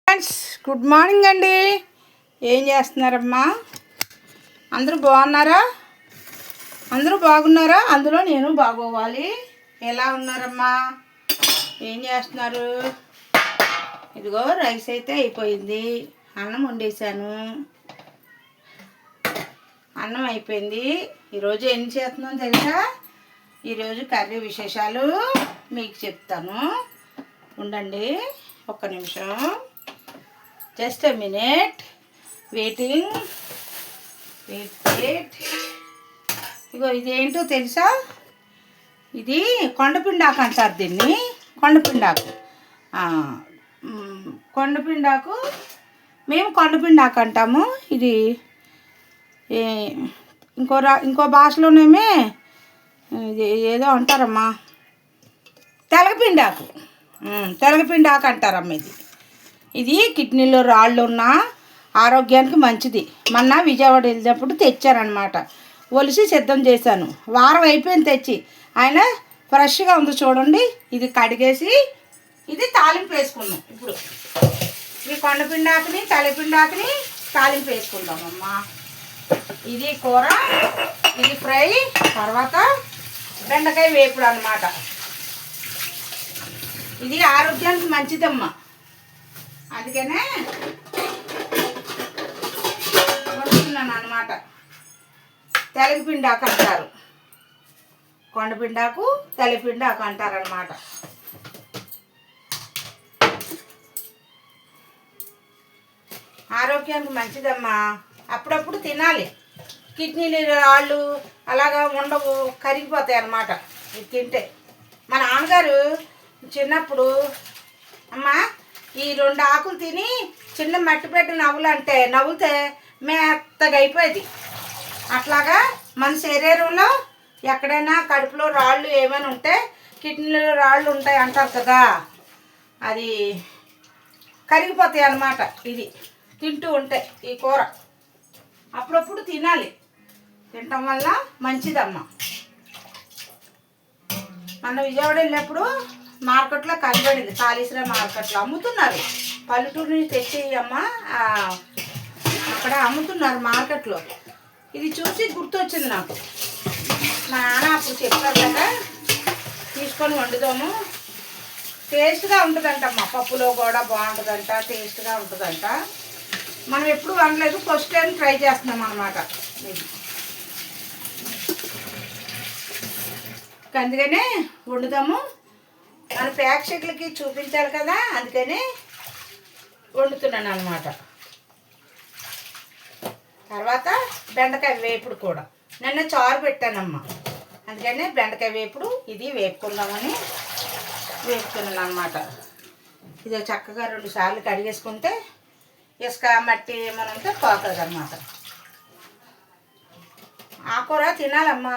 Friends, good morning అండి. ఏం చేస్తున్నారమ్మా? అందరూ బాగున్నారా? అందరూ బాగున్నారా? అందులో నేను బాగోవాలి. ఎలా ఉన్నారమ్మా? ఏం చేస్తున్నారు? ఇదిగో రైస్ అయితే అయిపోయింది. అన్నం వండేసాను. అన్నం అయిపోయింది. ఈరోజు ఏం చేస్తున్నాను తెలుసా? ఈరోజు కర్రీ విశేషాలు మీకు చెప్తాను. ఉండండి ఒక్క నిమిషం. Just a minute waiting. Wait. ఇగో ఇదేంటో తెలుసా? ఇది కొండపిండాకు అంటారు దీన్ని. కొండపిండాకు మేము కొండపిండాకు అంటాము. ఇది ఇంకో భాషలోనేమే ఇది ఏదో అంటారమ్మా, తెలగపిండాకు అంటారమ్మ. ఇది కిడ్నీలో రాళ్ళు ఉన్న ఆరోగ్యానికి మంచిది. మొన్న విజయవాడ వెళ్ళినప్పుడు తెచ్చారనమాట. ఒలిసి సిద్ధం చేశాను. వారం అయిపోయింది తెచ్చి. ఆయన ఫ్రెష్గా ఉంది చూడండి. ఇది కడిగేసి ఇది తాలింపు వేసుకున్నాం. ఇప్పుడు ఈ కొండపిండాకుని తెలపిండాకుని తాలింపు వేసుకుందామమ్మా. ఇది కూర, ఇది ఫ్రై, తర్వాత బెండకాయ వేపుడు అన్నమాట. ఇది ఆరోగ్యానికి మంచిదమ్మా. అందుకనే వండుతున్నాను అన్నమాట. తెలగపిండాకు అంటారు, కొండపిండాకు తెలపిండాకు అంటారనమాట. ఆరోగ్యానికి మంచిదమ్మా. అప్పుడప్పుడు తినాలి. కిడ్నీలు రాళ్ళు అలాగా ఉండవు, కరిగిపోతాయి అన్నమాట ఇది తింటే. మా నాన్నగారు చిన్నప్పుడు అమ్మ ఈ 2 ఆకులు తిని చిన్న మట్టిపెట్టు నవ్వుతే మెత్తగా అయిపోయేది. అట్లాగా మన శరీరంలో ఎక్కడైనా కడుపులో రాళ్ళు ఏమైనా ఉంటే, కిడ్నీలో రాళ్ళు ఉంటాయి అంటారు కదా, అది కరిగిపోతాయి అన్నమాట. ఇది తింటూ ఉంటే ఈ కూర అప్పుడప్పుడు తినాలి. తినటం వల్ల మంచిదమ్మా. మన విజయవాడ వెళ్ళినప్పుడు మార్కెట్లో కనబడింది. కాళేశ్వర మార్కెట్లో అమ్ముతున్నారు. పల్లెటూరు నుంచి తెచ్చి అమ్మ అక్కడ అమ్ముతున్నారు మార్కెట్లో. ఇది చూసి గుర్తొచ్చింది నాకు. మా నాన్న అప్పుడు చెప్పారు కదా, తీసుకొని వండుదాము, టేస్ట్గా ఉంటుందంటమ్మా. పప్పులో కూడా బాగుంటుందంట, టేస్ట్గా ఉంటుందంట. మనం ఎప్పుడు వండలేదు, ఫస్ట్ టైం ట్రై చేస్తున్నాం అన్నమాట. అందుకనే వండుదాము, మన ప్రేక్షకులకి చూపించాలి కదా, అందుకని వండుతున్నాను అన్నమాట. తర్వాత బెండకాయ వేపుడు కూడా నిన్న చారు పెట్టానమ్మా. అందుకని బెండకాయ వేపుడు ఇది వేపుకుందామని వేపుతున్నాను అన్నమాట. ఇది చక్కగా 2 సార్లు కడిగేసుకుంటే ఇసుక మట్టి ఏమైనా ఉంటే పోతుంది అన్నమాట. ఆకుకూర తినాలమ్మా.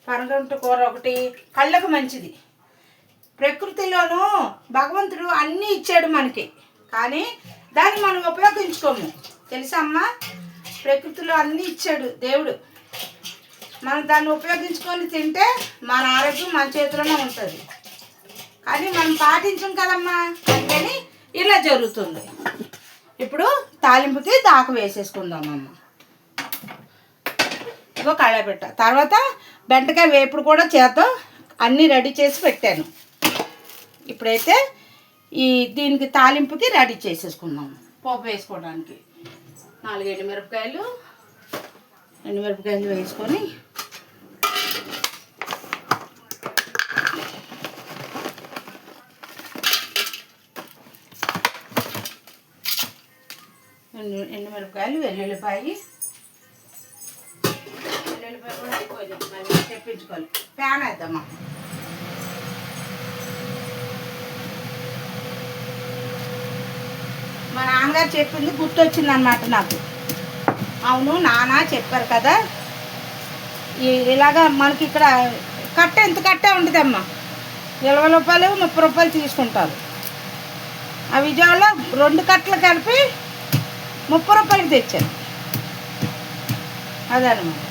పనగంటు కూర ఒకటి కళ్ళకు మంచిది. ప్రకృతిలోనూ భగవంతుడు అన్నీ ఇచ్చాడు మనకి, కానీ దాన్ని మనం ఉపయోగించుకోము తెలుసా అమ్మా. ప్రకృతిలో అన్నీ ఇచ్చాడు దేవుడు. మనం దాన్ని ఉపయోగించుకొని తింటే మన ఆరోగ్యం మన చేతిలోనే ఉంటుంది. కానీ మనం పాటించం కదమ్మా, అందుకని ఇలా జరుగుతుంది. ఇప్పుడు తాలింపుకి దాకా వేసేసుకుందామమ్మ. ఇగో కళాపెట్ట. తర్వాత బెండకాయ వేపుడు కూడా చేద్దాం. అన్నీ రెడీ చేసి పెట్టాను. ఇప్పుడైతే దీనికి తాలింపుకి రెడీ చేసేసుకుందాము. పోపు వేసుకోవడానికి 4 ఎండుమిరపకాయలు వేసుకొని ఎండుమిరపకాయలు, వెల్లుల్లిపాయ కూడా అయిపోయింది. మళ్ళీ తెప్పించుకోవాలి. ప్యాన్ వేద్దామా. మా నాన్నగారు చెప్పింది గుర్తొచ్చింది అన్నమాట నాకు. అవును నాన్న చెప్పారు కదా, ఇలాగా మనకి ఇక్కడ ఎంత కట్టే ఉంటుందమ్మా. 20 రూపాయలు 30 రూపాయలు తీసుకుంటారు. ఆ విజయవాడలో 2 కట్టలు కలిపి 30 రూపాయలకి తెచ్చాను. అదనమాట.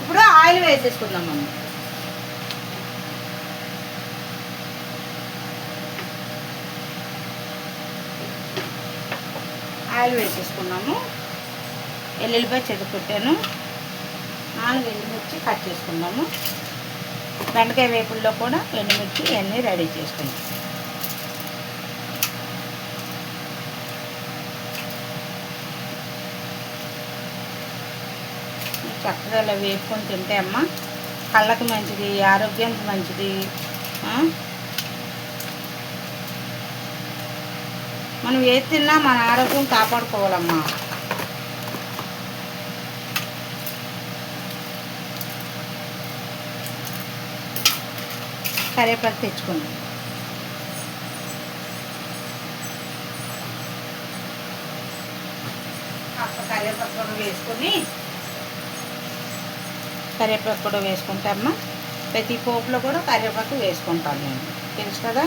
ఇప్పుడు ఆయిల్ వేసేసుకుందామమ్మా. ఆయిల్ వేసేసుకున్నాము. ఎల్లుల్లిపాయ చెదకొట్టాను, 4 ఎండుమిర్చి కట్ చేసుకున్నాము. బెండకాయ వేపుల్లో కూడా ఎండుమిర్చి ఇవన్నీ రెడీ చేసుకున్నాం. చక్కగా ఇలా వేపుకొని తింటే అమ్మ కళ్ళకి మంచిది, ఆరోగ్యానికి మంచిది. మనం ఏది తిన్నా మన ఆరోగ్యం కాపాడుకోవాలమ్మా. కరివేపాకు తెచ్చుకున్నాం. కరివేపాకు కూడా వేసుకొని కరివేపాకు కూడా వేసుకుంటామా. ప్రతి పోపులో కూడా కరివేపాకు వేసుకుంటాను నేను, తెలుసు కదా.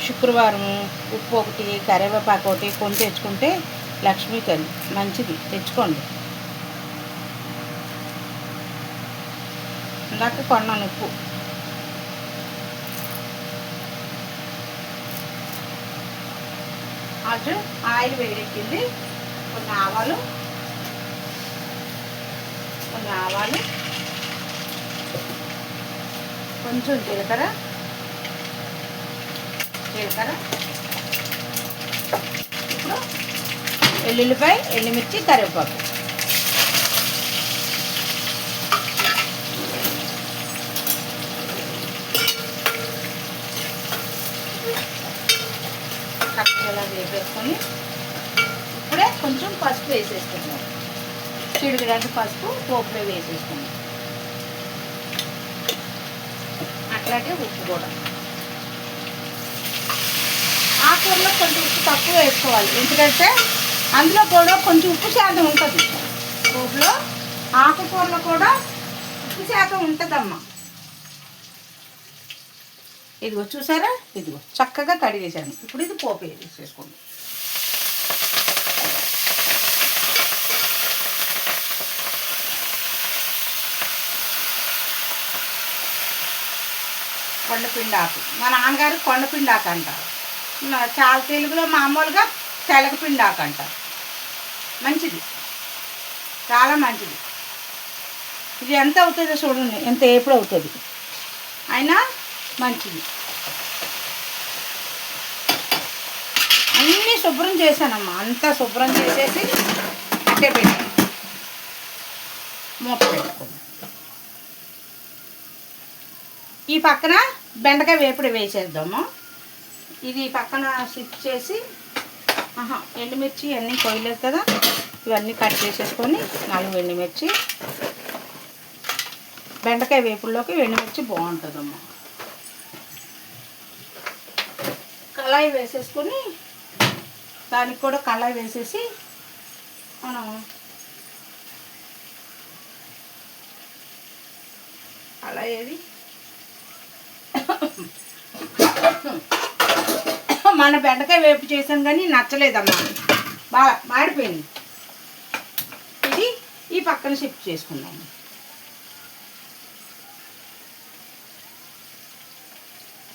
శుక్రవారం ఉప్పు ఒకటి, కరివేపాకు ఒకటి కొని తెచ్చుకుంటే లక్ష్మీ తల్లి మంచిది, తెచ్చుకోండి. ఇందాక కొన్నాను ఉప్పు. అటు ఆయిల్ వేడెక్కింది. కొన్ని ఆవాలు కొంచెం జీలకర్ర, ఇప్పుడు ఎల్లుల్లిపాయ, ఎండుమిర్చి, కరివేపాకు. చక్కగా వేపేసుకొని ఇప్పుడే కొంచెం పసుపు వేసేసుకున్నాం. చిడుగుడంత పసుపు పోపులో వేసేసుకున్నాం. అట్లాగే ఉప్పు కూడా. ఆకుకూరలో కొంచెం ఉప్పు తక్కువ వేసుకోవాలి, ఎందుకంటే అందులో కూడా కొంచెం ఉప్పు శాతం ఉంటుంది. పోపులో ఆకుకూరలో కూడా ఉప్పు శాతం ఉంటుందమ్మా. ఇదిగో చూసారా, ఇదిగో చక్కగా కడిగేసాను. ఇప్పుడు ఇది పోపు వేసేసుకోండి. కొండపిండి ఆకు, మా నాన్నగారు కొండపిండి ఆకు అంటారు. చాలా తెలుగులో మామూలుగా తెలగపిండి ఆకు అంటారు. మంచిది, చాలా మంచిది. ఇది ఎంత అవుతుందో చూడండి, ఎంత ఎప్పుడు అవుతుంది, అయినా మంచిది. అన్నీ శుభ్రం చేశానమ్మా. అంతా శుభ్రం చేసేసి అట్టే పెట్టాను, మూత పెట్టుకోండి. ఈ పక్కన బెండకాయ వేపుడు వేసేద్దాము. ఇది పక్కన షిఫ్ట్ చేసి ఎండుమిర్చి అన్నీ కొయ్యలేదు కదా, ఇవన్నీ కట్ చేసేసుకొని 4 ఎండుమిర్చి. బెండకాయ వేపుడులోకి ఎండుమిర్చి బాగుంటుందమ్మా. కళాయి వేసేసుకొని దానికి కూడా కళాయి వేసేసి మనం కళాయి ఏది మన బెండకాయ వేపు చేసాను కానీ నచ్చలేదమ్మా, బాగా మాడిపోయింది. ఇది ఈ పక్కన షిఫ్ట్ చేసుకున్నాము.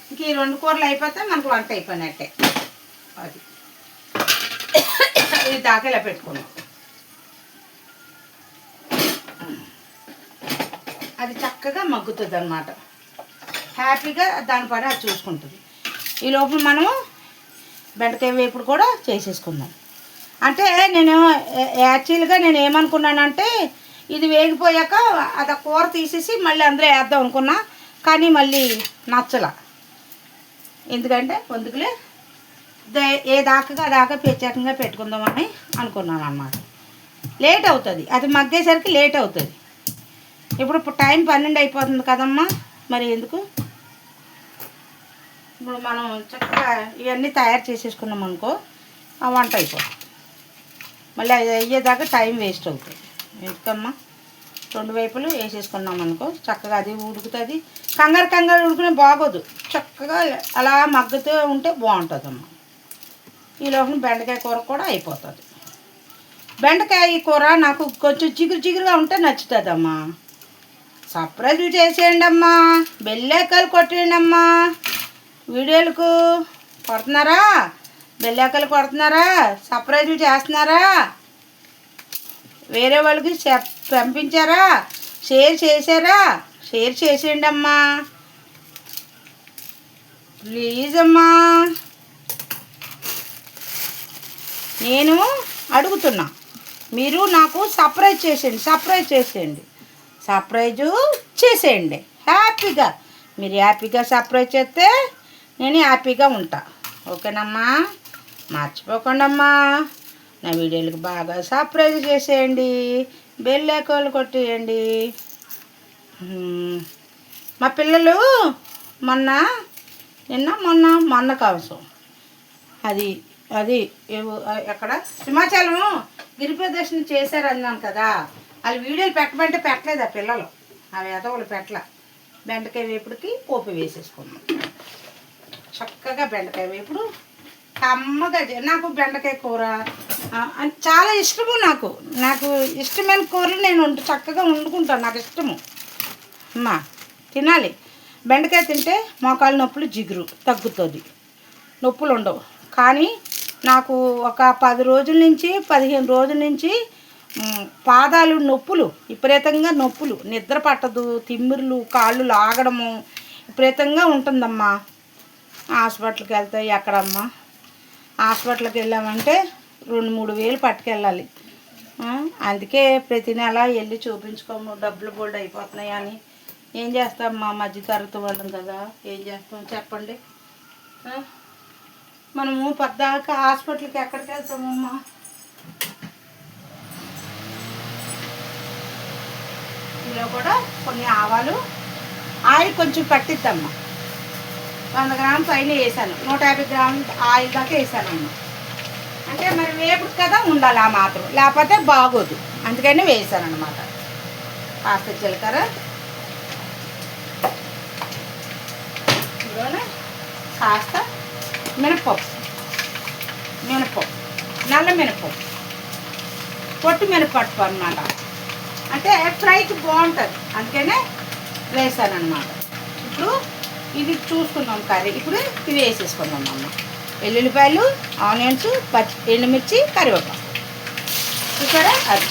ఇంక ఈ 2 కూరలు అయిపోతే మనకు వంట అయిపోయినట్టే. అది ఇది దాకా ఇలా పెట్టుకున్నాం. అది చక్కగా మగ్గుతుంది అన్నమాట. హ్యాపీగా దాని పని అది చూసుకుంటుంది. ఈ లోపల మనము బెండకాయ వేపుడు కూడా చేసేసుకుందాం. అంటే నేను యాక్చువల్గా నేను ఏమనుకున్నానంటే ఇది వేగిపోయాక అది కూర తీసేసి మళ్ళీ అందులో వేద్దాం అనుకున్నా, కానీ మళ్ళీ నచ్చల. ఎందుకంటే వందుకులే ఏ దాకా ప్రత్యేకంగా పెట్టుకుందామని అనుకున్నాను అన్నమాట. లేట్ అవుతుంది, అది మగ్గేసరికి లేట్ అవుతుంది. ఇప్పుడు టైం 12 అయిపోతుంది కదమ్మా, మరి ఎందుకు. ఇప్పుడు మనం చక్కగా ఇవన్నీ తయారు చేసేసుకున్నాం అనుకో, ఆ వంట అయిపోతుంది. మళ్ళీ అది అయ్యేదాకా టైం వేస్ట్ అవుతుంది. ఎందుకమ్మా, 2 వైపులు వేసేసుకున్నాం అనుకో చక్కగా అది ఉడుకుతుంది. కంగారు ఉడుకునే బాగోదు, చక్కగా అలా మగ్గుతూ ఉంటే బాగుంటుందమ్మా. ఈ లోపల బెండకాయ కూర కూడా అయిపోతుంది. బెండకాయ కూర నాకు కొంచెం జిగురుగా ఉంటే నచ్చుతుందమ్మా. సబ్స్క్రైబ్ చేసేయండి అమ్మా, బెల్ ఐకాన్ కొట్టేయండి అమ్మా. వీడియోలకు కొడుతున్నారా? బెల్లాకలు కొడుతున్నారా? సర్ప్రైజులు చేస్తున్నారా? వేరే వాళ్ళకి పంపించారా? షేర్ చేశారా? షేర్ చేసేయండి అమ్మా, ప్లీజ్ అమ్మా. నేను అడుగుతున్నా, మీరు నాకు సర్ప్రైజ్ చేసేయండి హ్యాపీగా. మీరు హ్యాపీగా సర్ప్రైజ్ చేస్తే నేను హ్యాపీగా ఉంటా. ఓకేనమ్మా? మర్చిపోకండి అమ్మా, నా వీడియోలకు బాగా సర్ప్రైజ్ చేసేయండి, బెల్ ఐకాన్ కొట్టేయండి. మా పిల్లలు మొన్న కావసం అది ఎక్కడ సింహాచలం గిరి ప్రదర్శన చేశారు అన్నాను కదా, వాళ్ళు వీడియోలు పెట్టమంటే పెట్టలేదు ఆ పిల్లలు, అవి ఎదవలు పెట్టలే. బెండకాయ వేపుడికి పోపు వేసేసుకున్నాం. చక్కగా బెండకాయ వేపుడు కమ్మగా. నాకు బెండకాయ కూర చాలా ఇష్టము. నాకు ఇష్టమైన కూరలు నేను చక్కగా వండుకుంటాను, నాకు ఇష్టము అమ్మా. తినాలి. బెండకాయ తింటే మోకాలు నొప్పులు జిగురు తగ్గుతుంది, నొప్పులు ఉండవు. కానీ నాకు ఒక 10 రోజుల నుంచి 15 రోజుల నుంచి పాదాలు నొప్పులు, విపరీతంగా నొప్పులు, నిద్ర పట్టదు, తిమ్మిర్లు, కాళ్ళు లాగడము విపరీతంగా ఉంటుందమ్మా. హాస్పిటల్కి వెళ్తే ఎక్కడమ్మా, హాస్పిటల్కి వెళ్ళామంటే 2-3 వేలు పట్టుకెళ్ళాలి. అందుకే ప్రతి నెల వెళ్ళి చూపించుకోము, డబ్బులు బోల్డ్ అయిపోతున్నాయి అని. ఏం చేస్తామమ్మా, మధ్యతరగతి వాళ్ళం కదా, ఏం చేస్తాం చెప్పండి. మనము పద్దాక హాస్పిటల్కి ఎక్కడికి వెళ్తామమ్మా? ఇందులో కూడా కొన్ని ఆవాలు, ఆయిల్ కొంచెం పట్టిద్దమ్మా. 100 గ్రాములు పైన వేసాను, 150 గ్రాములు ఆయిల్ దాకా వేసానమ్మా. అంటే మరి వేపుడు కదా ఉండాలి ఆ మాత్రం, లేకపోతే బాగోదు, అందుకని వేసాను అనమాట. కాస్త జీలకర్ర, ఇందులోనే కాస్త మినపప్పు, నల్ల మినపప్పు, పొట్టు మినపప్పు అన్నమాట. అంటే ఫ్రైకి బాగుంటుంది, అందుకనే వేసాను అనమాట. ఇప్పుడు ఇది చూసుకుందాం కర్రీ. ఇప్పుడు ఇవి వేసేసుకుందాం అమ్మ. వెల్లుల్లిపాయలు, ఆనియన్స్, ఎండుమిర్చి, కరివేపాకు. చూసారా? అది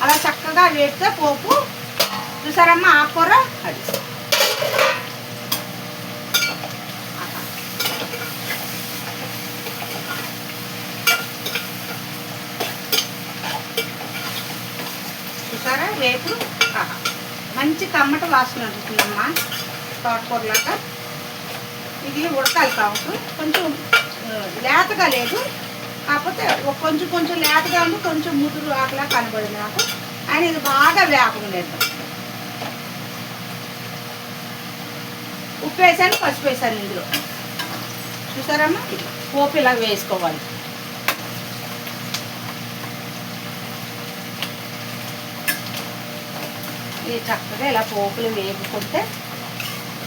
అలా చక్కగా వేస్తే పోపు. చూసారమ్మా ఆకుకూర అది. చూసారా వేపుడు మంచి కమ్మట వాసన ఉంటుందమ్మా, తోటకూరలాగా. ఇది ఉడకాలి కాబట్టి కొంచెం లేతగా లేదు, కాకపోతే కొంచెం లేతగా ఉంది, కొంచెం ముదురు ఆకలా కనబడింది నాకు. ఆయన ఇది బాగా వేపం లేదు. ఉప్పు వేసాను, పసుపు వేసాను ఇందులో. చూసారమ్మా? పోపు ఇలా వేసుకోవాలి. ఇది చక్కగా ఇలా పోపులు వేపుకుంటే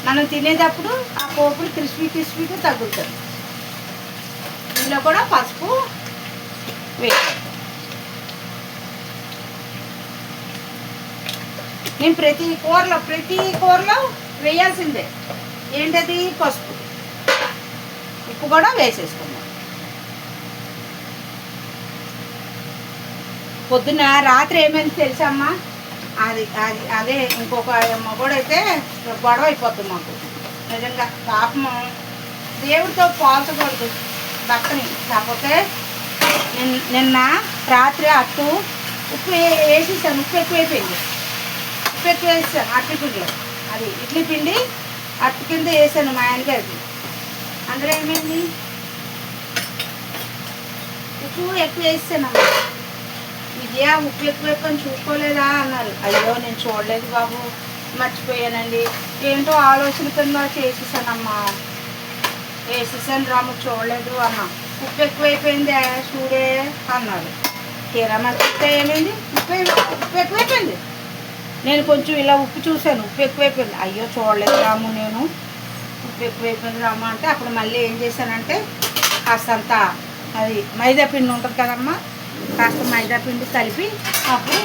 మనం తినేటప్పుడు ఆ పోపులు క్రిస్పీగా తగ్గుతుంది. ఇందులో కూడా పసుపు వేసాను. నేను ప్రతి కూరలో వేయాల్సిందే. ఏంటది? పసుపు, ఉప్పు కూడా వేసేసుకున్నాం. పొద్దున్న రాత్రి ఏమైంది తెలుసమ్మా? అదే ఇంకొక మగోడైతే గొడవ అయిపోతుంది మాకు. నిజంగా పాపము, దేవుడితో పోల్చకూడదు భర్తని. కాకపోతే నిన్న రాత్రి ఉప్పు వేసేసాను, ఉప్పు ఎక్కువైపోయింది. ఉప్పు ఎక్కువ వేసాను అట్టి పిండిలో. అది ఇడ్లీ పిండి అట్టు కింద వేసాను మా ఆయనగారికి. అందులో ఏమైంది? ఉప్పు ఎక్కువ వేసానమ్మా. విజయ ఉప్పు ఎక్కువైపోయి చూసుకోలేదా అన్నారు. అయ్యో నేను చూడలేదు బాబు, మర్చిపోయానండి. ఏంటో ఆలోచన కింద చేసేసానమ్మా, వేసేసాను రాము, చూడలేదు అన్న. ఉప్పు ఎక్కువైపోయింది చూడే అన్నారు. తీరా మర్చిపోతే ఏమైంది? ఉప్పు ఎక్కువైపోయింది. నేను కొంచెం ఇలా ఉప్పు చూశాను, ఉప్పు ఎక్కువైపోయింది. అయ్యో చూడలేదు రాము, నేను ఉప్పు ఎక్కువైపోయింది రాము అంటే అప్పుడు మళ్ళీ ఏం చేశానంటే కాస్తంత అది మైదా పిండి ఉంటుంది కదమ్మా, కాస్త మైదా పిండి కలిపి అప్పుడు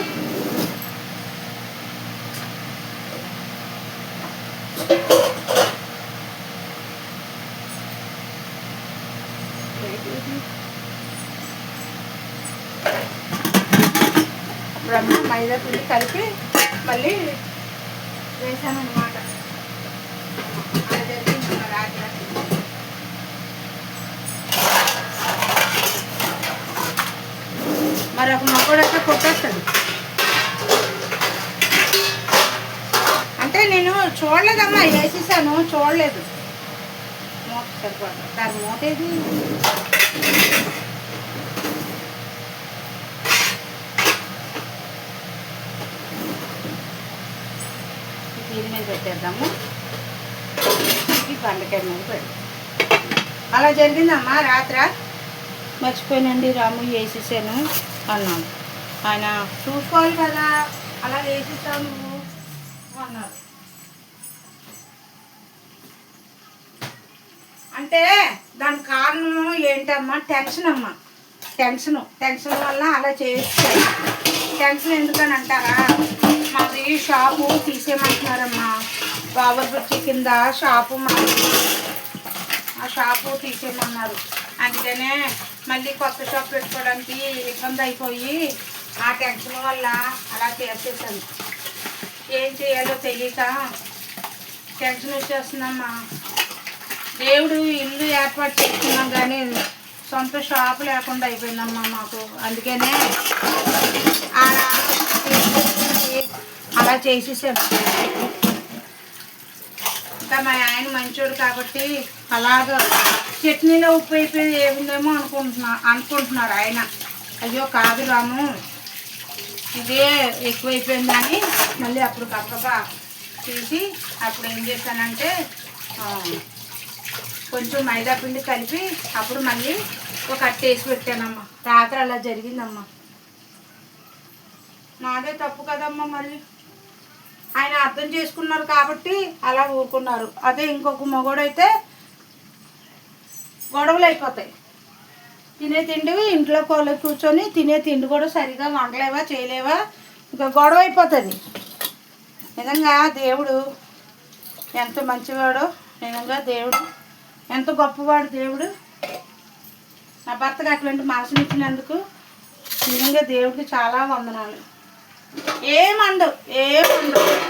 అప్పుడమ్మా మైదా పిండి కలిపి మళ్ళీ వేసాను అనమాట. అలా జరిగింది రాత్రి. మరి ఒక మొక్కడైతే కొట్టేస్తాడు. అంటే నేను చూడలేదమ్మా, వేసేసాను చూడలేదు. మూత సరిపడ దాని మూత ఏది? దీని మీద పెట్టేద్దాము. ఈ పండకాయ మీద పెట్టి అలా జరిగిందమ్మా రాత్ర. మర్చిపోయినండి రాము వేసేసాను అన్నాను. ఆయన చూసుకోవాలి కదా, అలా వేసేసాను అన్నారు. అంటే దానికి కారణం ఏంటమ్మా? టెన్షన్ అమ్మా. టెన్షన్ వల్ల అలా చేస్తాయి. టెన్షన్ ఎందుకని అంటారా? మాది షాపు తీసేయమంటున్నారమ్మా. బాబర్ బ్రిడ్జి కింద షాపు మాది. ఆ షాపు తీసేయమన్నారు. అందుకనే మళ్ళీ కొత్త షాప్ పెట్టుకోవడానికి ఇబ్బంది అయిపోయి ఆ టెన్షన్ వల్ల అలా చేసేసాను. ఏం చేయాలో తెలియక టెన్షన్ వచ్చేస్తుందమ్మా. దేవుడు ఇల్లు ఏర్పాటు చేసుకున్నాం కానీ సొంత షాపు లేకుండా అయిపోయిందమ్మా మాకు. అందుకనే అలా చేసేసాను. ఇంకా మా ఆయన మంచోడు కాబట్టి అలాగా చట్నీలో ఉప్పు అయిపోయి ఏముందేమో అనుకుంటున్నారు ఆయన. అయ్యో కాదు రాము, ఇదే ఎక్కువైపోయిందని మళ్ళీ అప్పుడు కప్పగా తీసి అప్పుడు ఏం చేశానంటే కొంచెం మైదా పిండి కలిపి అప్పుడు మళ్ళీ ఒక అట్టు వేసి పెట్టానమ్మా. రాత్రి అలా జరిగిందమ్మా. నాదే తప్పు కదమ్మా. మరి ఆయన అర్థం చేసుకున్నారు కాబట్టి అలా ఊరుకున్నారు. అదే ఇంకొక మగోడైతే గొడవలు అయిపోతాయి. తినే తిండి ఇంట్లో కోళ్ళకి కూర్చొని తినే తిండి కూడా సరిగా వండలేవా చేయలేవా, ఇంకా గొడవ అయిపోతుంది. నిజంగా దేవుడు ఎంత మంచివాడో, నిజంగా దేవుడు ఎంత గొప్పవాడు. దేవుడు నా భర్తకు అటువంటి మనసునిచ్చినందుకు నిజంగా దేవుడికి చాలా వందనాలు. ఏమండవు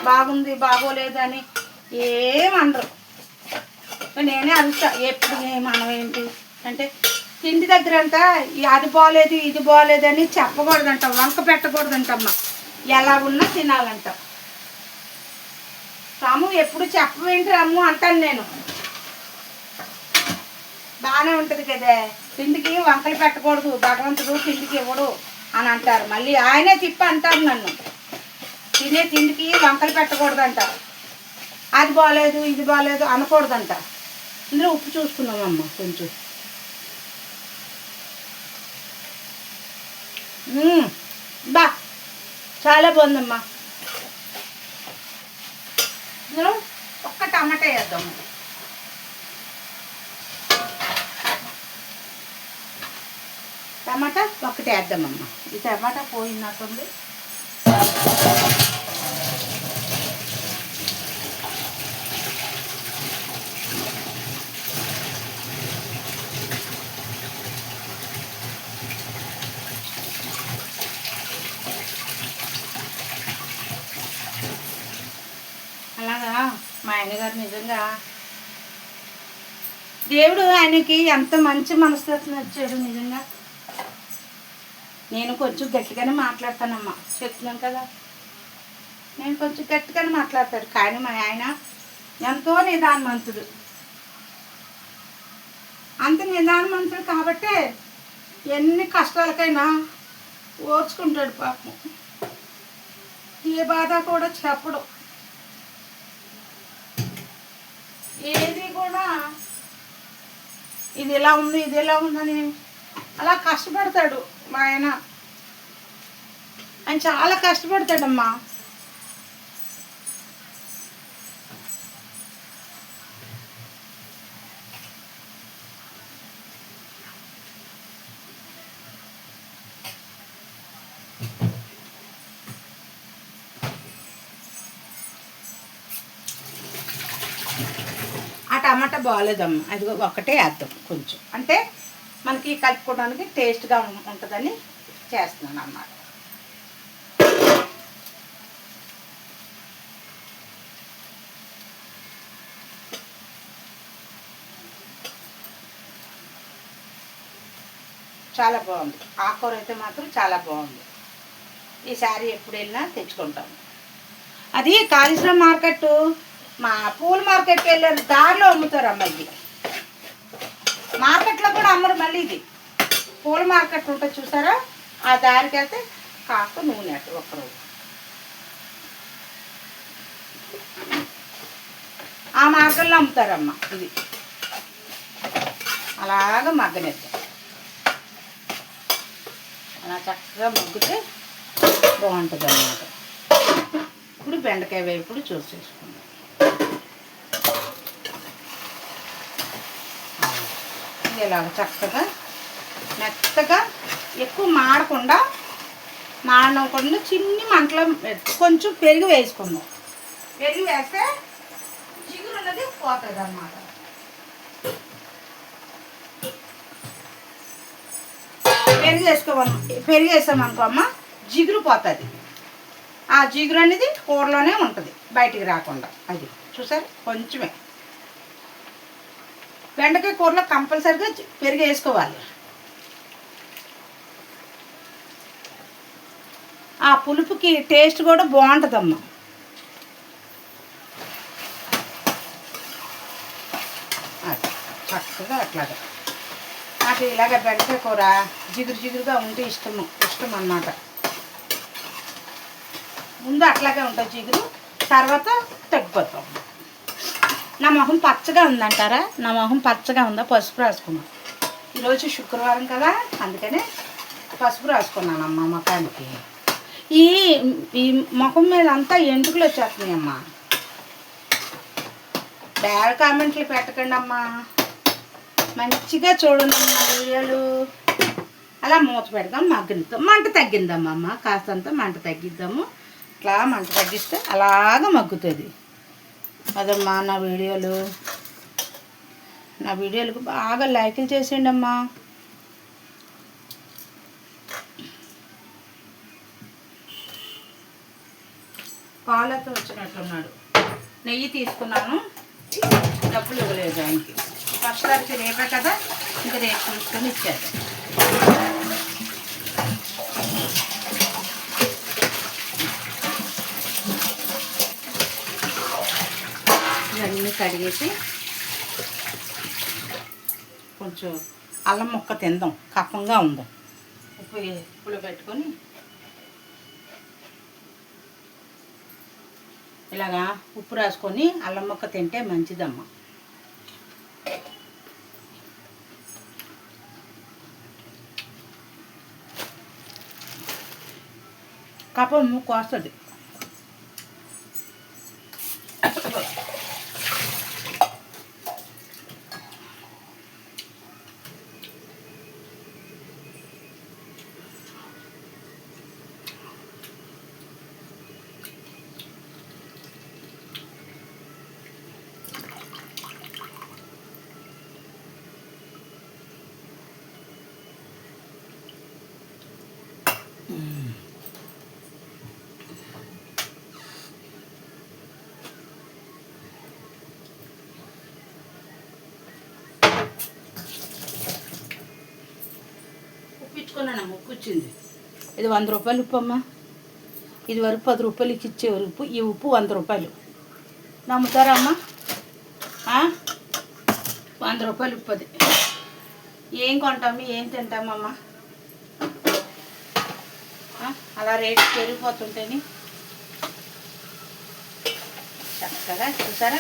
బాగుంది బాగోలేదని ఏమండరు. నేనే అడుగుతా ఎప్పుడు మనం ఏంటి అంటే తిండి దగ్గర అంట అది బాగోలేదు ఇది బాగోలేదని చెప్పకూడదంట, వంక పెట్టకూడదంటమ్మా. ఎలా ఉన్నా తినాలంట. రాము ఎప్పుడు చెప్పవేంటి రాము అంటాను నేను. బాగానే ఉంటుంది కదా, తిండికి వంకలు పెట్టకూడదు, భగవంతుడు తిండికి ఇవ్వడు అని అంటారు. మళ్ళీ ఆయనే తిప్పి అంటారు నన్ను, తినే తిండికి వంకలు పెట్టకూడదంట, అది బాగలేదు ఇది బాగలేదు అనకూడదంట. ఇందులో ఉప్పు చూసుకున్నామమ్మ కొంచెం. బా చాలా బాగుందమ్మా. ఇందులో ఒక్క టమాటా వేద్దాము. టమాటా ఒకటి వేద్దామమ్మా. ఈ టమాటా పోయినట్టుంది. అలాగా మా ఆయనగారు నిజంగా దేవుడు ఆయనకి ఎంత మంచి మనస్తత్వం వచ్చాడు. నిజంగా నేను కొంచెం గట్టిగానే మాట్లాడతానమ్మా, చెప్తున్నాను కదా, నేను కొంచెం గట్టిగానే మాట్లాడతాడు. కానీ మా ఆయన ఎంతో నిదానవంతుడు. అంత నిదానవంతుడు కాబట్టే ఎన్ని కష్టాలకైనా ఓర్చుకుంటాడు పాపం. ఏ బాధ కూడా చెప్పడు. ఏది కూడా ఇది ఎలా ఉంది ఇది ఎలా ఉందని అలా కష్టపడతాడు మా ఆయన. ఆయన చాలా కష్టపడతాడమ్మా. టమాటా బాగాలేదమ్మా, అది ఒకటే వేద్దాం కొంచెం, అంటే మనకి కలుపుకోవడానికి టేస్ట్గా ఉంటుందని చేస్తున్నాను అన్నమాట. చాలా బాగుంది, ఆకుకూర అయితే మాత్రం చాలా బాగుంది. ఈసారి ఎప్పుడు వెళ్ళినా తెచ్చుకుంటాం. అది కాళేశ్వరం మార్కెట్, మా పూల మార్కెట్కి వెళ్ళే దారిలో అమ్ముతారు అమ్మ. ఇది మార్కెట్లో కూడా అమ్మరు. మళ్ళీ ఇది పూల మార్కెట్ ఉంటుంది చూసారా, ఆ దారికి వెళ్తే కాస్త నూనె అట్టు ఒక్కరోజు ఆ మార్కెట్లో అమ్ముతారమ్మ. ఇది అలాగ మగ్గనేద్దాం, అలా చక్కగా మగ్గితే బాగుంటుంది అన్నమాట. ఇప్పుడు బెండకాయ వేపుడు చూసేసుకుందాం. ఇలాగ చక్కగా మెత్తగా, ఎక్కువ మాడకుండా చిన్ని మంటలో కొంచెం పెరుగు వేసుకుందాం. పెరుగు వేస్తే జిగురు ఉన్నది పోతుంది అన్నమాట. పెరుగు వేసామనుకో అమ్మ, జిగురు పోతుంది. ఆ జిగురు అనేది కూరలోనే ఉంటుంది, బయటికి రాకుండా. అది చూసారు, కొంచెమే. బెండకాయ కూరలో కంపల్సరిగా పెరుగు వేసుకోవాలి. ఆ పులుపుకి టేస్ట్ కూడా బాగుంటుందమ్మా. అది చక్కగా అట్లాగా నాకు ఇలాగ బెండకాయ కూర జిగురుగా ఉంటే ఇష్టం అన్నమాట. ముందు అట్లాగే ఉంటుంది జిగురు, తర్వాత తగ్గిపోతాం. నా మొహం పచ్చగా ఉందంటారా? నా మొహం పచ్చగా ఉందా? పసుపు రాసుకున్నాను. ఈరోజు శుక్రవారం కదా, అందుకనే పసుపు రాసుకున్నానమ్మా ముఖానికి. ఈ ముఖం మీద అంతా ఎంటుకలు వచ్చేస్తున్నాయమ్మా. బ్యాడ్ కామెంట్లు పెట్టకండి అమ్మా, మంచిగా చూడండి అమ్మా వీడియోలు. అలా మూత పెడదాం, మగ్గనిద్దాం. మంట తగ్గిందమ్మా అమ్మ, కాస్తంత మంట తగ్గిద్దాము. ఇట్లా మంట తగ్గిస్తే అలాగ మగ్గుతుంది. అదమ్మా నా వీడియోలకు బాగా లైకులు చేసేయండి అమ్మా. పాలతో వచ్చినట్లున్నాడు. నెయ్యి తీసుకున్నాను, డబ్బులు ఇవ్వలేదు ఆయనకి. ఫస్ట్ తారీఖు రేపే కదా, ఇంకా రేపు చూసుకొని ఇచ్చారు. ఇవన్నీ కడిగేసి కొంచెం అల్లం ముక్క తిందాం, కప్పంగా ఉందాం. ఉప్పులో పెట్టుకొని ఇలాగా ఉప్పు రాసుకొని అల్లం ముక్క తింటే మంచిదమ్మా. కప్పం కోస్తుంది. ఉప్పించుకున్నానమ్మా, ఉప్పు వచ్చింది. ఇది 100 రూపాయలు ఉప్పు అమ్మ. ఇది వరకు 10 రూపాయలకి ఇచ్చేవారు ఉప్పు. ఈ ఉప్పు 100 రూపాయలు. నమ్ముతారా అమ్మ? 100 రూపాయలు ఉప్పు. అది ఏం కొంటాము, ఏం తింటామమ్మా? అలా రేటు పెరిగిపోతుంటేని చక్కగా చూసారా,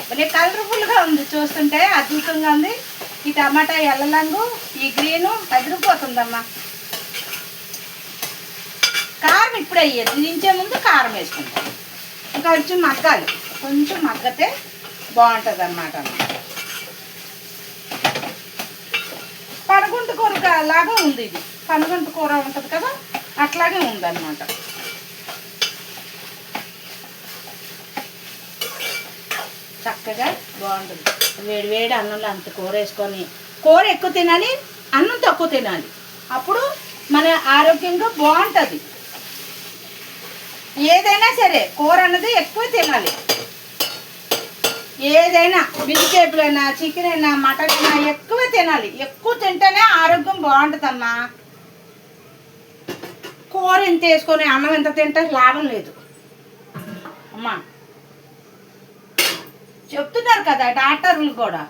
భలే కలర్ఫుల్గా ఉంది. చూస్తుంటే అద్భుతంగా ఉంది. ఈ టమాటా ఎల్లలంగు, ఈ గ్రీను కదిరిపోతుందమ్మా. కారం ఇప్పుడే అయ్యేది, దించే ముందు కారం వేసుకుంటాం. ఇంకా కొంచెం మగ్గాలి, కొంచెం మగ్గతే బాగుంటుంది అన్నమాట. పనగుంటు కూర లాగా ఉంది ఇది. పనగుంటు కూర ఉంటుంది కదా, అట్లాగే ఉందన్నమాట. చక్కగా బాగుంటుంది. వేడి వేడి అన్నంలో అంత కూర వేసుకొని, కూర ఎక్కువ తినాలి, అన్నం తక్కువ తినాలి, అప్పుడు మన ఆరోగ్యంగా బాగుంటుంది. ఏదైనా సరే కూర అన్నది ఎక్కువ తినాలి. ఏదైనా వెజిటేబుల్ అయినా, చికెన్ అయినా, మటన్ అయినా ఎక్కువ తినాలి. ఎక్కువ తింటేనే ఆరోగ్యం బాగుంటుందమ్మా. కూర ఇంత వేసుకొని అన్నం ఎంత తింటే లాభం లేదు అమ్మా. చెప్తున్నారు కదా డాక్టర్లు కూడా,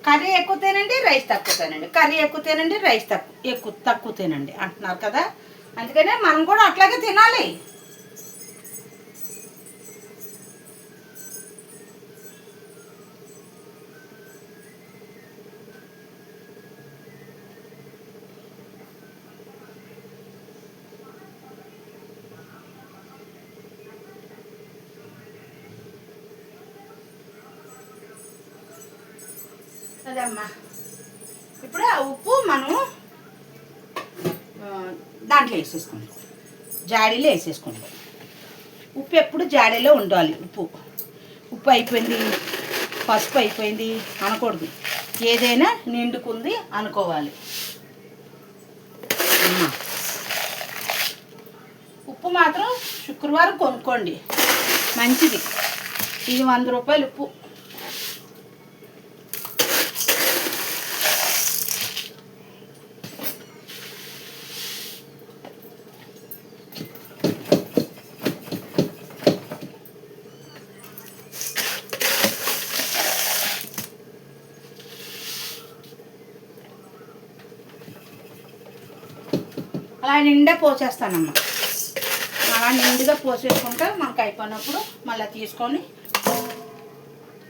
కర్రీ ఎక్కువ తినండి, రైస్ తక్కువ తినండి, కర్రీ ఎక్కువ తినండి, రైస్ తక్కువ తినండి అంటున్నారు కదా. అందుకనే మనం కూడా అట్లాగే తినాలి. అదమ్మా. ఇప్పుడు ఆ ఉప్పు మనం దాంట్లో వేసేసుకుంటాం, జాడీలో వేసేసుకుంటాం. ఉప్పు ఎప్పుడు జాడీలో ఉండాలి. ఉప్పు అయిపోయింది, పసుపు అయిపోయింది అనకూడదు. ఏదైనా నిండుకుంది అనుకోవాలి. ఉప్పు మాత్రం శుక్రవారం కొనుక్కోండి, మంచిది. ఇది 100 రూపాయలు ఉప్పు. అలా నిండా పోసేస్తానమ్మా. అలా నిండుగా పోసేసుకుంటే మనకు అయిపోయినప్పుడు మళ్ళీ తీసుకొని,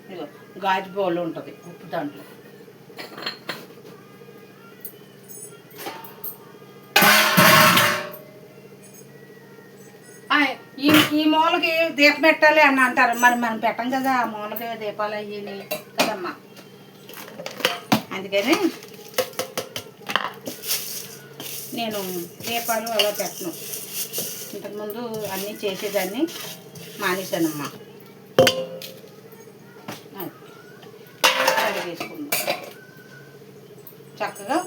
ఇదిగో గాజు బౌల్ ఉంటుంది ఉప్పు, దాంట్లో ఈ మూలకి దీపం పెట్టాలి అని అంటారు. మరి మనం పెట్టం కదా ఆ మూలకి దీపాలు అయ్యి కదమ్మా. అందుకని నేను దీపాలు అలా పెట్టను. ఇంతకుముందు అన్నీ చేసేదాన్ని, మానేశానమ్మా. అది వేసుకుందాం చక్కగా.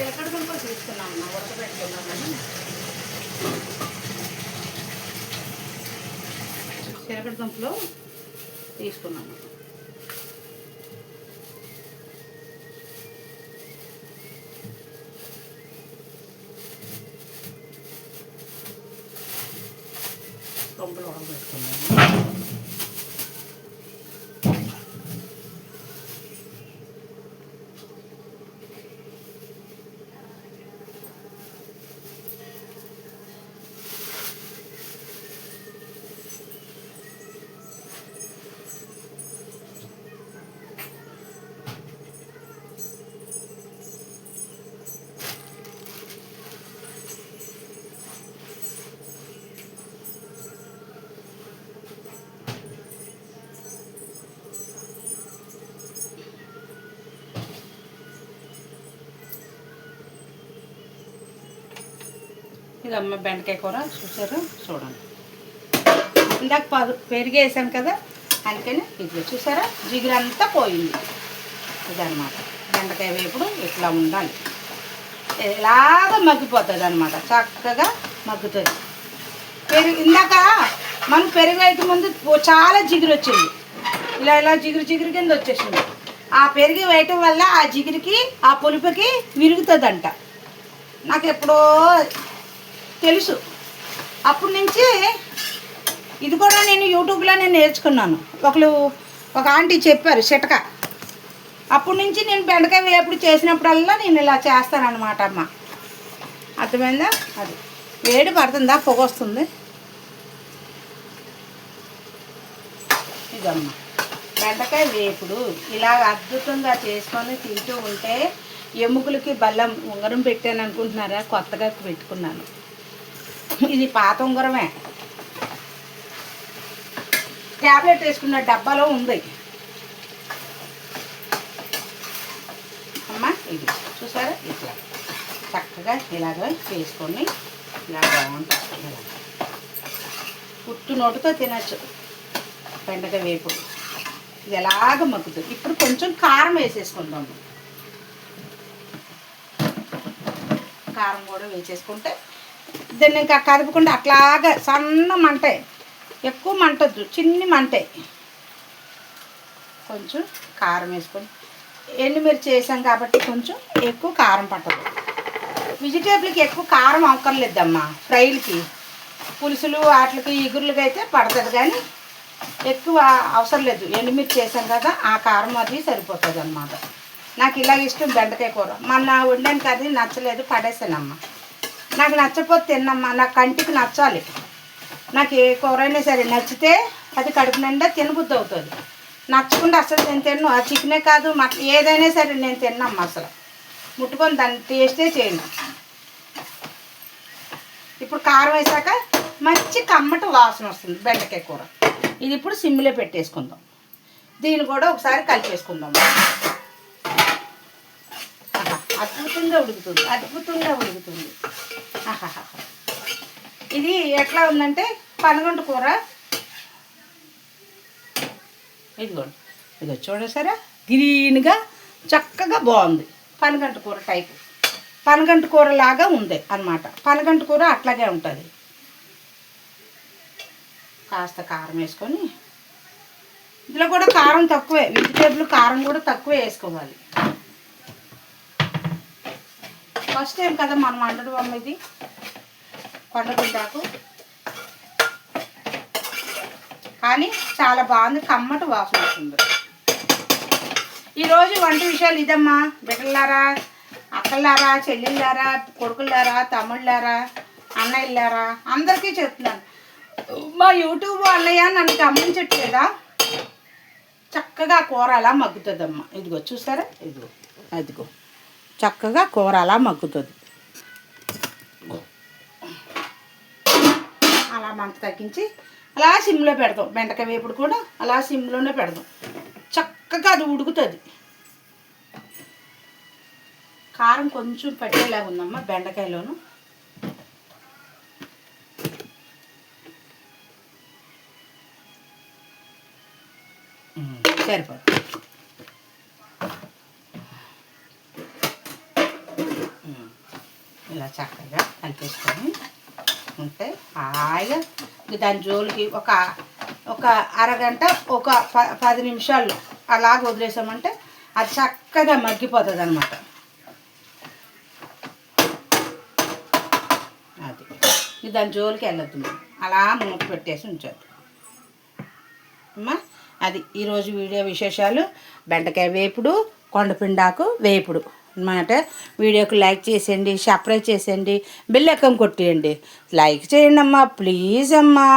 ఎక్కడికి తీసుకున్నామమ్మా, ఉడకబెట్టుకున్నామని. చిలకడ దుంపలు తీసుకున్నాను. దుంపలు ఉడకబెట్టుకున్నాను. ఇదమ్మ బెండకాయ కూర చూసారు, చూడండి. ఇందాక పెరుగు వేసాను కదా, అందుకని ఇది చూసారా జిగురంతా పోయింది. ఇదన్నమాట బెండకాయ వేపుడు ఇట్లా ఉండాలి. ఇలాగ మగ్గిపోతుంది అనమాట, చక్కగా మగ్గుతుంది. ఇందాక మనం పెరుగు అయితే ముందు చాలా జిగురు వచ్చింది, ఇలా జిగురు కింద వచ్చేసింది. ఆ పెరుగు వేయటం వల్ల ఆ జిగురికి, ఆ పులుపుకి విరుగుతుందంట. నాకు ఎప్పుడో తెలుసు, అప్పటి నుంచి ఇది కూడా నేను యూట్యూబ్లో నేర్చుకున్నాను. ఒక ఆంటీ చెప్పారు చిటక. అప్పటి నుంచి నేను బెండకాయ వేపుడు చేసినప్పుడల్లా నేను ఇలా చేస్తానన్నమాట అమ్మ. అర్థమైందా? అది వేడి పడుతుందా, పొగ వస్తుంది. ఇదమ్మ బెండకాయ వేపుడు ఇలా అద్భుతంగా చేసుకొని తింటూ ఉంటే ఎముకలకి బెల్లం ఉంగరం పెట్టాను అనుకుంటున్నారా? కొత్తగా పెట్టుకున్నాను. ఇది పాత ఉంగరమే, ట్యాబ్లెట్ వేసుకున్న డబ్బాలో ఉంది అమ్మా. ఇది చూసారా ఇట్లా చక్కగా ఇలాగ వేసుకొని ఇలా బాగుంటుంది. ఇలా పుట్టు నోటుతో తినచ్చు బెండకాయ వేపుడు. ఇది ఎలాగ మగ్గుతుంది. ఇప్పుడు కొంచెం కారం వేసేసుకుందాము. కారం కూడా వేసేసుకుంటే దీన్ని ఇంకా కదపకుండా అట్లాగా సన్న మంటే, ఎక్కువ మంటొద్దు, చిన్ని మంటే. కొంచెం కారం వేసుకొని ఎండుమిర్చి వేసాం కాబట్టి కొంచెం ఎక్కువ కారం పట్టదు. వెజిటేబుల్కి ఎక్కువ కారం అవకర్లేదమ్మా. ఫ్రైలకి, పులుసులు, వాటికి, ఇగుర్లకి అయితే పడుతుంది, కానీ ఎక్కువ అవసరం లేదు. ఎండుమిర్చి వేసాం కదా, ఆ కారం అది సరిపోతుంది అన్నమాట. నాకు ఇలాగ ఇష్టం బెండకాయ కూర. మొన్న వండాను కది నచ్చలేదు, పడేసానమ్మా. నాకు నచ్చకపోతే తిన్నమ్మా. నాకు కంటికి నచ్చాలి. నాకు ఏ కూర అయినా సరే నచ్చితే అది కడుపు నిండా తినబుద్ధి అవుతుంది. నచ్చకుండా అసలు నేను తిన్ను. ఆ చికెనే కాదు, ఏదైనా సరే నేను తిన్నమ్మా. అసలు ముట్టుకొని దాన్ని టేస్టే చేయను. ఇప్పుడు కారం వేసాక మంచి కమ్మటి వాసన వస్తుంది బెండకాయ కూర. ఇది ఇప్పుడు సిమ్లో పెట్టేసుకుందాం. దీన్ని కూడా ఒకసారి కలిపేసుకుందాం. అద్భుతంగా ఉడుకుతుంది, అద్భుతంగా ఉడుకుతుంది. ఆహాహా. ఇది ఎట్లా ఉందంటే పనగంటు కూర. ఇదిగోండి, ఇదిగో చూడసారా, గ్రీన్గా చక్కగా బాగుంది. పనగంటు కూర టైపు, పనగంటు కూర లాగా ఉంది అన్నమాట. పనగంటు కూర అట్లాగే ఉంటుంది. కాస్త కారం వేసుకొని, ఇందులో కూడా కారం తక్కువే, వెజిటేబుల్ కారం కూడా తక్కువే వేసుకోవాలి. ఫస్ట్ టైం కదా మనం వండడం అమ్మ. ఇది కొండగుండాకు, కానీ చాలా బాగుంది, కమ్మటి వాసన వస్తుంది. ఈరోజు వంట విషయాలు ఇదమ్మా. బిడ్డలారా, అక్కలారా, చెల్లెళ్ళారా, కొడుకులారా, తమ్ముళ్ళారా, అన్నయ్యలారా, అందరికీ చెప్తున్నాను. మా యూట్యూబ్ అన్నయ్య నన్ను గమనించట్లేదా? చక్కగా కూర అలా మగ్గుతుందమ్మా. ఇదిగో చూసారా, ఇదిగో అదిగో చక్కగా కూర అలా మగ్గుతుంది. అలా మంట తగ్గించి అలా సిమ్లో పెడదాం. బెండకాయ వేపుడు కూడా అలా సిమ్లోనే పెడదాం. చక్కగా అది ఉడుకుతుంది. కారం కొంచెం పట్టేలాగా ఉందమ్మా బెండకాయలోను. సరిపోతుంది. ఇలా చక్కగా కలిపేసుకొని ఉంటే హాయిగా దాని జోలికి ఒక అరగంట, ఒక 10 నిమిషాలు అలాగ వదిలేసామంటే అది చక్కగా మగ్గిపోతుంది అన్నమాట. అది దాని జోలికి వెళ్ళొద్దు, అలా మూత పెట్టేసి ఉంచొద్దు అమ్మా. అది ఈరోజు వీడియో విశేషాలు. బెండకాయ వేపుడు, కొండపిండాకు వేపుడు అన్నమాట. వీడియోకి లైక్ చేసేయండి, సబ్స్క్రైబ్ చేసేయండి, బెల్ ఐకాన్ కొట్టేయండి. లైక్ చేయండి అమ్మా, ప్లీజ్ అమ్మా.